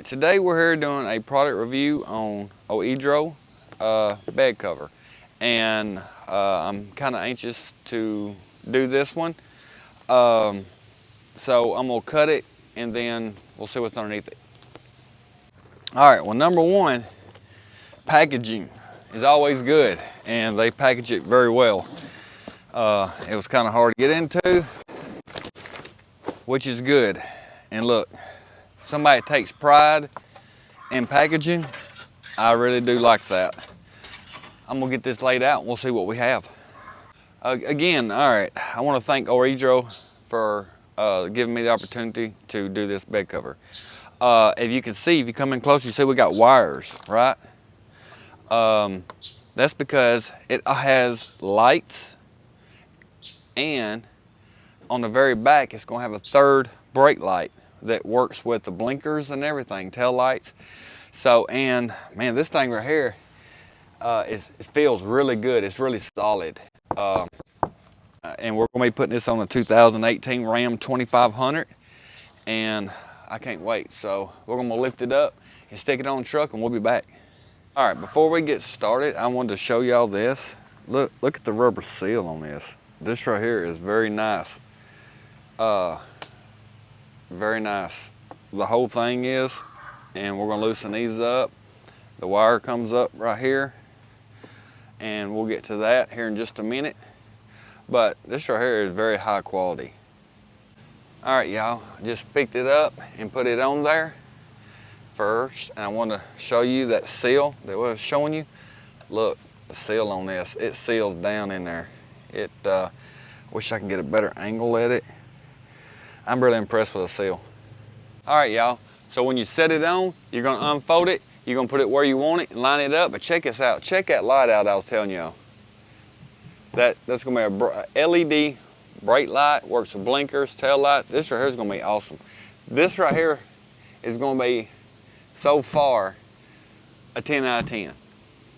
today we're here doing a product review on Oedro Bedcover, and I'm kind of anxious to do this one. So I'm gonna cut it and then we'll see what's underneath it. All right, well, number one, packaging is always good, and they package it very well. It was kind of hard to get into, which is good. And look, somebody takes pride in packaging. I really do like that. I'm gonna get this laid out and we'll see what we have. Again, all right, I want to thank Oedro for giving me the opportunity to do this bed cover. If you can see, if you come in close, you see we got wires, right? That's because it has lights, and on the very back it's going to have a third brake light that works with the blinkers and everything, tail lights. So, and man, this thing right here, it feels really good. It's really solid. And we're going to be putting this on a 2018 Ram 2500, and I can't wait. So we're going to lift it up and stick it on the truck, and we'll be back. All right, before we get started, I wanted to show y'all this. Look at the rubber seal on this. This right here is very nice. Very nice. The whole thing is, and we're gonna loosen these up. The wire comes up right here, and we'll get to that here in just a minute. But this right here is very high quality. All right, y'all, just picked it up and put it on there first, and I want to show you that seal that I was showing you. Look, the seal on this, it seals down in there. It wish I can get a better angle at it. I'm really impressed with the seal. All right, y'all, so when you set it on, you're gonna unfold it, you're gonna put it where you want it and line it up. But check this out, check that light out I was telling y'all. That's gonna be a LED brake light, works with blinkers, tail light. This right here is gonna be awesome. This right here is gonna be, so far, a 10 out of 10.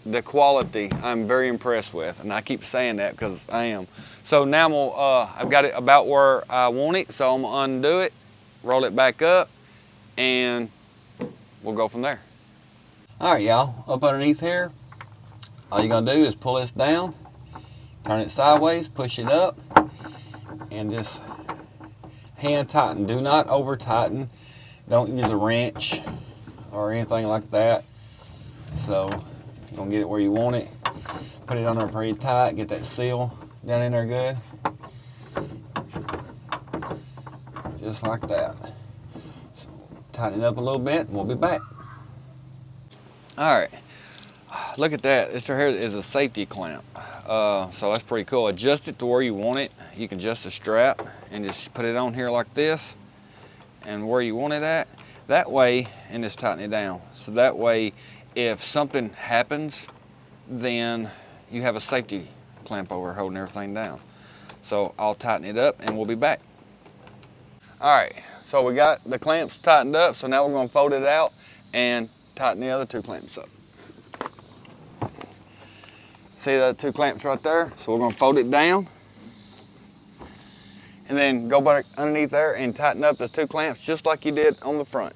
The quality I'm very impressed with, and I keep saying that because I am. So now I've got it about where I want it, so I'm gonna undo it, roll it back up, and we'll go from there. All right, y'all, up underneath here, all you're gonna do is pull this down, turn it sideways, push it up, and just hand tighten. Do not over tighten. Don't use a wrench or anything like that. So you're gonna get it where you want it. Put it on there pretty tight, get that seal down in there good. Just like that. So tighten it up a little bit and we'll be back. All right, look at that. This right here is a safety clamp. So that's pretty cool. Adjust it to where you want it. You can adjust the strap and just put it on here like this and where you want it at. That way, and just tighten it down. So that way, if something happens, then you have a safety clamp over holding everything down. So I'll tighten it up and we'll be back. All right, so we got the clamps tightened up. So now we're gonna fold it out and tighten the other two clamps up. See the two clamps right there? So we're gonna fold it down and then go back underneath there and tighten up the two clamps just like you did on the front.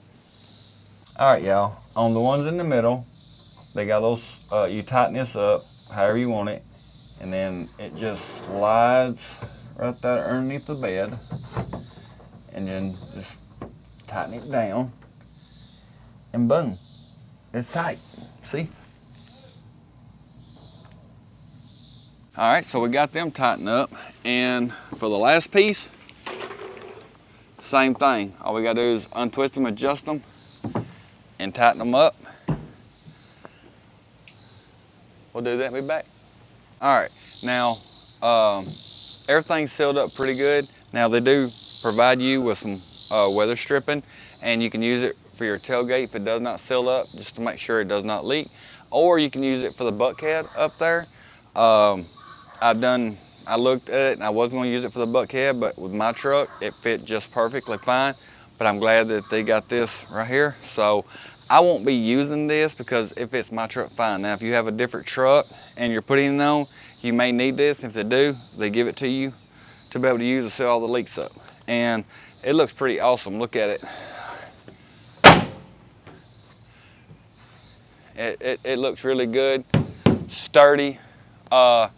All right, y'all, on the ones in the middle, they got those, you tighten this up however you want it, and then it just slides right there underneath the bed, and then just tighten it down, and boom, it's tight, see? All right, so we got them tightened up, and for the last piece, same thing. All we gotta do is untwist them, adjust them, and tighten them up. We'll do that and be back. All right, now everything's sealed up pretty good. Now they do provide you with some weather stripping, and you can use it for your tailgate if it does not seal up, just to make sure it does not leak. Or you can use it for the bulkhead up there. I looked at it and I wasn't gonna use it for the bulkhead, but with my truck, it fit just perfectly fine. But I'm glad that they got this right here. So I won't be using this because if it's my truck, fine. Now, if you have a different truck and you're putting it on, you may need this. If they do, they give it to you to be able to use to seal all the leaks up. And it looks pretty awesome. Look at it. It looks really good, sturdy. I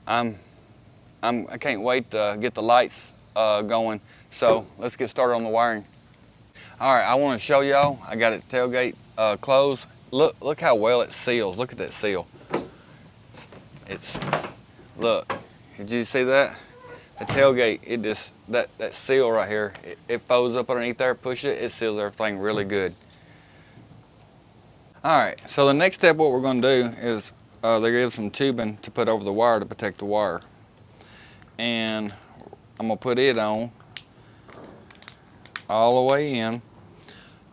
can't wait to get the lights going. So let's get started on the wiring. All right, I want to show y'all. I got it tailgate closed. Look how well it seals. Look at that seal. Look. Did you see that? The tailgate, that seal right here, it folds up underneath there, push it seals everything really good. All right, so the next step, what we're gonna do is they give some tubing to put over the wire to protect the wire. And I'm gonna put it on all the way in. I'm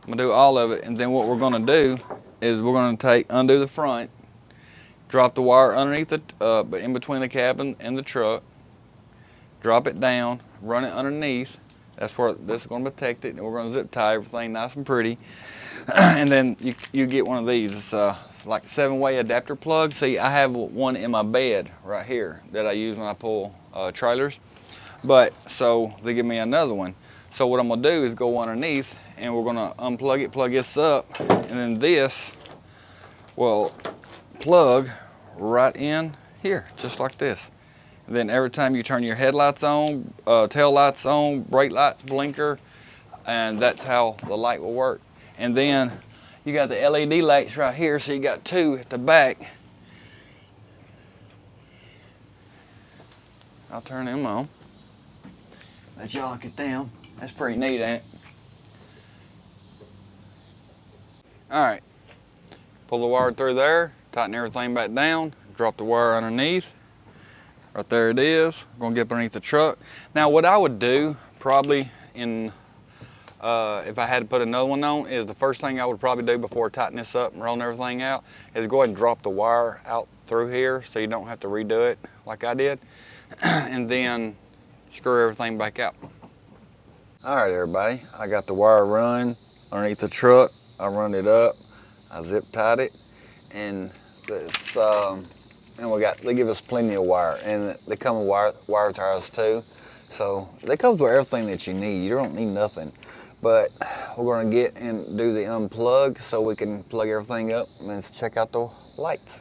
gonna do all of it, and then what we're gonna do is we're gonna undo the front, drop the wire underneath in between the cabin and the truck, drop it down, run it underneath. That's where this is going to protect it, and we're going to zip tie everything nice and pretty. And then you get one of these. It's like a 7-way adapter plug. See, I have one in my bed right here that I use when I pull trailers. But so they give me another one. So what I'm going to do is go underneath, and we're going to unplug it, plug this up, and then this will plug right in here, just like this. And then every time you turn your headlights on, tail lights on, brake lights, blinker, and that's how the light will work. And then you got the LED lights right here, so you got 2 at the back. I'll turn them on. Let y'all look at them. That's pretty neat, ain't it? All right, pull the wire through there, tighten everything back down, drop the wire underneath. Right there it is. I'm gonna get underneath the truck. Now what I would do probably if I had to put another one on is the first thing I would probably do before tightening this up and rolling everything out is go ahead and drop the wire out through here so you don't have to redo it like I did. And then screw everything back out. All right everybody, I got the wire run underneath the truck. I run it up, I zip tied it, and it's they give us plenty of wire, and they come with wire ties too. So they come with everything that you need. You don't need nothing. But we're gonna get and do the unplug so we can plug everything up and then check out the lights.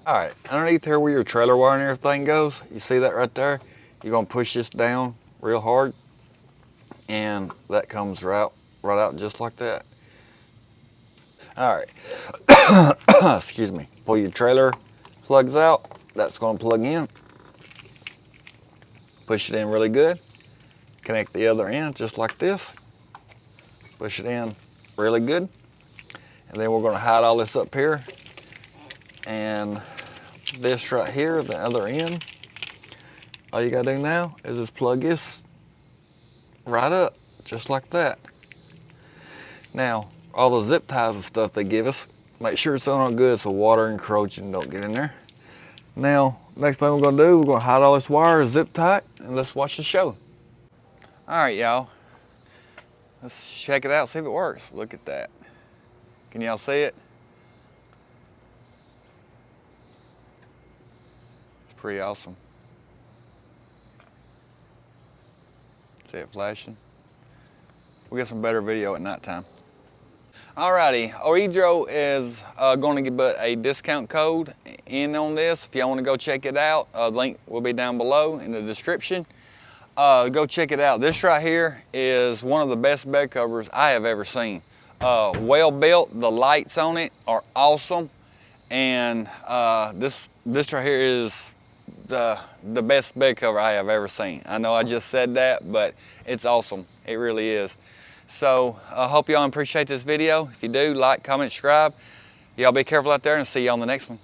All right, underneath here where your trailer wire and everything goes, you see that right there? You're gonna push this down real hard, and that comes right out just like that. All right, excuse me. Pull your trailer plugs out, that's going to plug in. Push it in really good. Connect the other end just like this. Push it in really good. And then we're going to hide all this up here. And this right here, the other end, all you got to do now is just plug this right up just like that. Now, all the zip ties and stuff they give us, make sure it's on good so water and corrosion don't get in there. Now, next thing we're gonna do, we're gonna hide all this wire, zip tight, and let's watch the show. All right, y'all. Let's check it out, see if it works. Look at that. Can y'all see it? It's pretty awesome. See it flashing? We'll get some better video at nighttime. Alrighty, Oedro is going to put a discount code in on this. If y'all want to go check it out, the link will be down below in the description. Go check it out. This right here is one of the best bed covers I have ever seen. Well built, the lights on it are awesome, and this right here is the best bed cover I have ever seen. I know I just said that, but it's awesome. It really is. So I hope y'all appreciate this video. If you do, like, comment, subscribe. Y'all be careful out there, and see you on the next one.